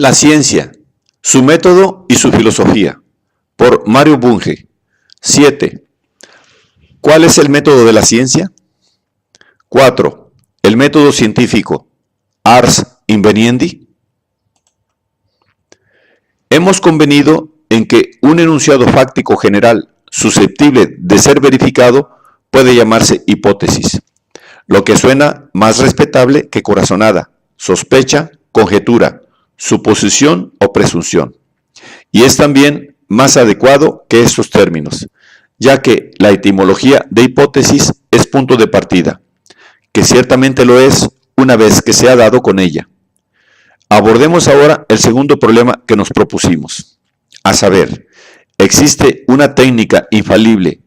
La ciencia, su método y su filosofía, por Mario Bunge. 7. ¿Cuál es el método de la ciencia? 4. El método científico, ars inveniendi. Hemos convenido en que un enunciado fáctico general susceptible de ser verificado puede llamarse hipótesis, lo que suena más respetable que corazonada, sospecha, conjetura, suposición o presunción. Y es también más adecuado que estos términos, ya que la etimología de hipótesis es punto de partida, que ciertamente lo es una vez que se ha dado con ella. Abordemos ahora el segundo problema que nos propusimos, a saber, ¿existe una técnica infalible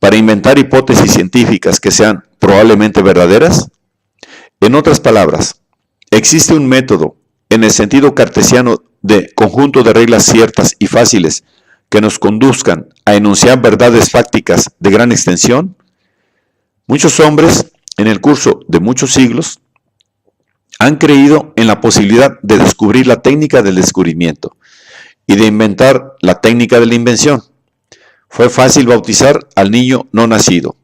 para inventar hipótesis científicas que sean probablemente verdaderas? En otras palabras, ¿existe un método en el sentido cartesiano de conjunto de reglas ciertas y fáciles que nos conduzcan a enunciar verdades fácticas de gran extensión? Muchos hombres, en el curso de muchos siglos, han creído en la posibilidad de descubrir la técnica del descubrimiento y de inventar la técnica de la invención. Fue fácil bautizar al niño no nacido,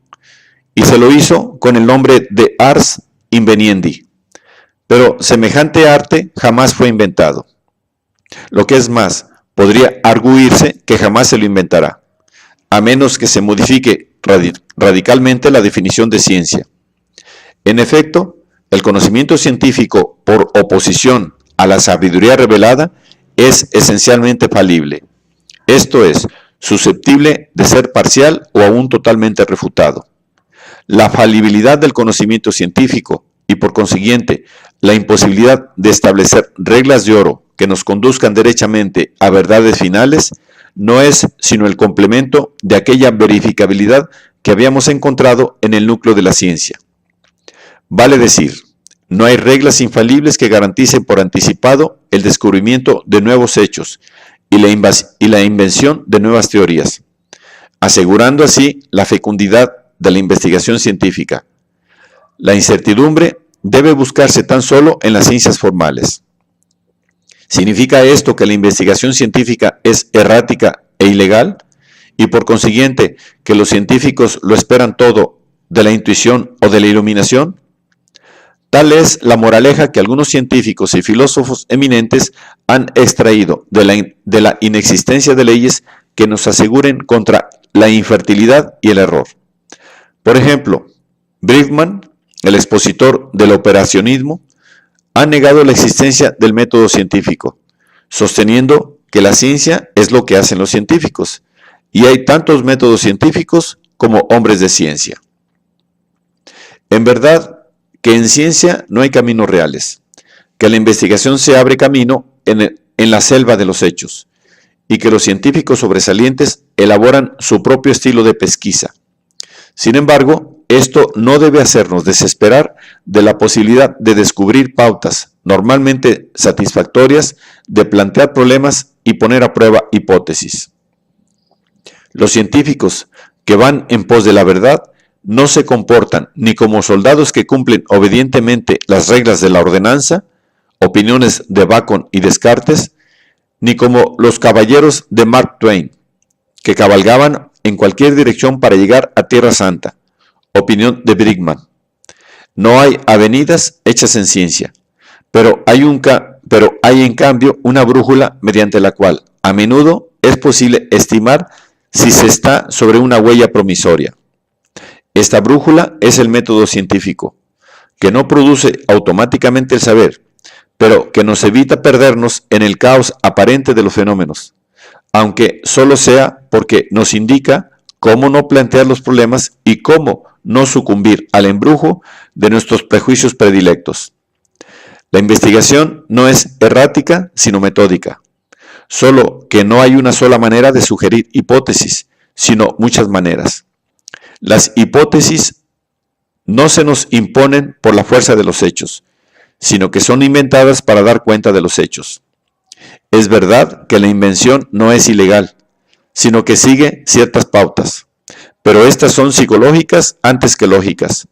y se lo hizo con el nombre de ars inveniendi. Pero semejante arte jamás fue inventado. Lo que es más, podría arguirse que jamás se lo inventará, a menos que se modifique radicalmente la definición de ciencia. En efecto, el conocimiento científico, por oposición a la sabiduría revelada, es esencialmente falible, esto es, susceptible de ser parcial o aún totalmente refutado. La falibilidad del conocimiento científico y por consiguiente la imposibilidad de establecer reglas de oro que nos conduzcan derechamente a verdades finales no es sino el complemento de aquella verificabilidad que habíamos encontrado en el núcleo de la ciencia. Vale decir, no hay reglas infalibles que garanticen por anticipado el descubrimiento de nuevos hechos y la invención de nuevas teorías, asegurando así la fecundidad de la investigación científica. La incertidumbre debe buscarse tan solo en las ciencias formales. ¿Significa esto que la investigación científica es errática e ilegal? Y por consiguiente, que los científicos lo esperan todo de la intuición o de la iluminación? Tal es la moraleja que algunos científicos y filósofos eminentes han extraído de la inexistencia de leyes que nos aseguren contra la infertilidad y el error. Por ejemplo, Bridgman, el expositor del operacionismo, ha negado la existencia del método científico, sosteniendo que la ciencia es lo que hacen los científicos, y hay tantos métodos científicos como hombres de ciencia. En verdad, que en ciencia no hay caminos reales, que la investigación se abre camino en la selva de los hechos, y que los científicos sobresalientes elaboran su propio estilo de pesquisa. Sin embargo, esto no debe hacernos desesperar de la posibilidad de descubrir pautas normalmente satisfactorias, de plantear problemas y poner a prueba hipótesis. Los científicos que van en pos de la verdad no se comportan ni como soldados que cumplen obedientemente las reglas de la ordenanza, opiniones de Bacon y Descartes, ni como los caballeros de Mark Twain, que cabalgaban en cualquier dirección para llegar a Tierra Santa, opinión de Bridgman. No hay avenidas hechas en ciencia, pero hay en cambio una brújula mediante la cual a menudo es posible estimar si se está sobre una huella promisoria. Esta brújula es el método científico, que no produce automáticamente el saber, pero que nos evita perdernos en el caos aparente de los fenómenos, aunque solo sea porque nos indica cómo no plantear los problemas y cómo no sucumbir al embrujo de nuestros prejuicios predilectos. La investigación no es errática, sino metódica, solo que no hay una sola manera de sugerir hipótesis, sino muchas maneras. Las hipótesis no se nos imponen por la fuerza de los hechos, sino que son inventadas para dar cuenta de los hechos. Es verdad que la invención no es ilegal, sino que sigue ciertas pautas, pero estas son psicológicas antes que lógicas.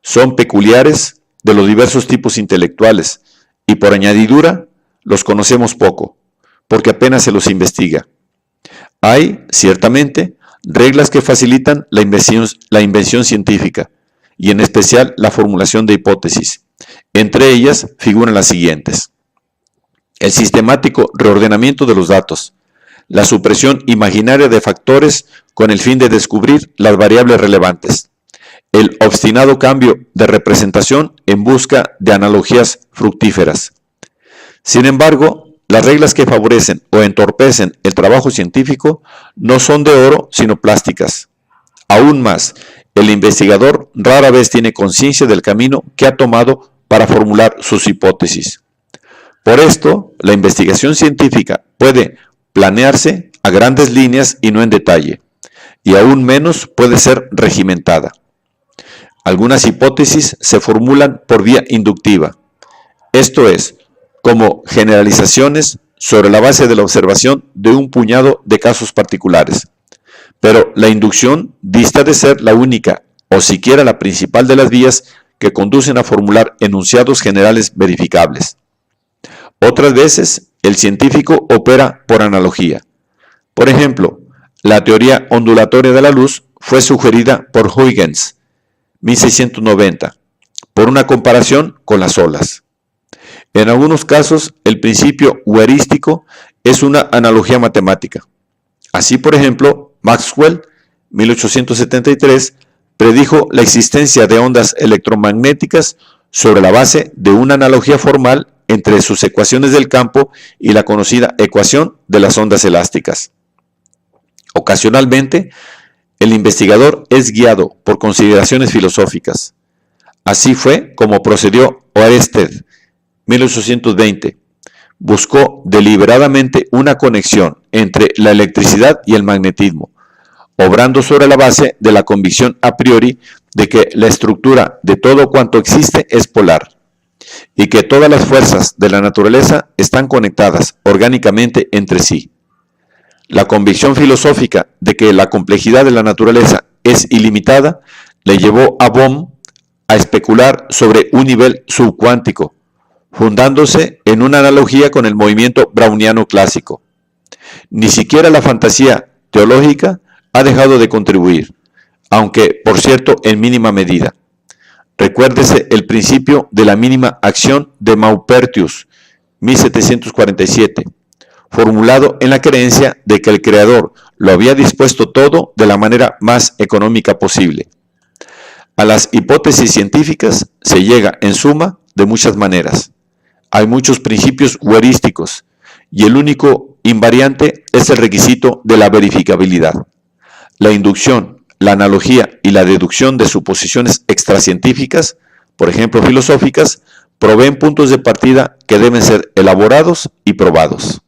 Son peculiares de los diversos tipos intelectuales y por añadidura los conocemos poco, porque apenas se los investiga. Hay, ciertamente, reglas que facilitan la invención científica, y en especial la formulación de hipótesis. Entre ellas figuran las siguientes: el sistemático reordenamiento de los datos, la supresión imaginaria de factores con el fin de descubrir las variables relevantes, el obstinado cambio de representación en busca de analogías fructíferas. Sin embargo, las reglas que favorecen o entorpecen el trabajo científico no son de oro, sino plásticas. Aún más, el investigador rara vez tiene conciencia del camino que ha tomado para formular sus hipótesis. Por esto, la investigación científica puede planearse a grandes líneas y no en detalle, y aún menos puede ser regimentada. Algunas hipótesis se formulan por vía inductiva, esto es, como generalizaciones sobre la base de la observación de un puñado de casos particulares. Pero la inducción dista de ser la única o siquiera la principal de las vías que conducen a formular enunciados generales verificables. Otras veces, el científico opera por analogía. Por ejemplo, la teoría ondulatoria de la luz fue sugerida por Huygens, 1690, por una comparación con las olas. En algunos casos, el principio heurístico es una analogía matemática. Así, por ejemplo, Maxwell, 1873, predijo la existencia de ondas electromagnéticas sobre la base de una analogía formal entre sus ecuaciones del campo y la conocida ecuación de las ondas elásticas. Ocasionalmente, el investigador es guiado por consideraciones filosóficas. Así fue como procedió Oersted, 1820. Buscó deliberadamente una conexión entre la electricidad y el magnetismo, obrando sobre la base de la convicción a priori de que la estructura de todo cuanto existe es polar, y que todas las fuerzas de la naturaleza están conectadas orgánicamente entre sí. La convicción filosófica de que la complejidad de la naturaleza es ilimitada le llevó a Bohm a especular sobre un nivel subcuántico, fundándose en una analogía con el movimiento browniano clásico. Ni siquiera la fantasía teológica ha dejado de contribuir, aunque, por cierto, en mínima medida. Recuérdese el principio de la mínima acción de Maupertuis, 1747, formulado en la creencia de que el Creador lo había dispuesto todo de la manera más económica posible. A las hipótesis científicas se llega, en suma, de muchas maneras. Hay muchos principios heurísticos, y el único invariante es el requisito de la verificabilidad. La inducción, la analogía y la deducción de suposiciones extracientíficas, por ejemplo filosóficas, proveen puntos de partida que deben ser elaborados y probados.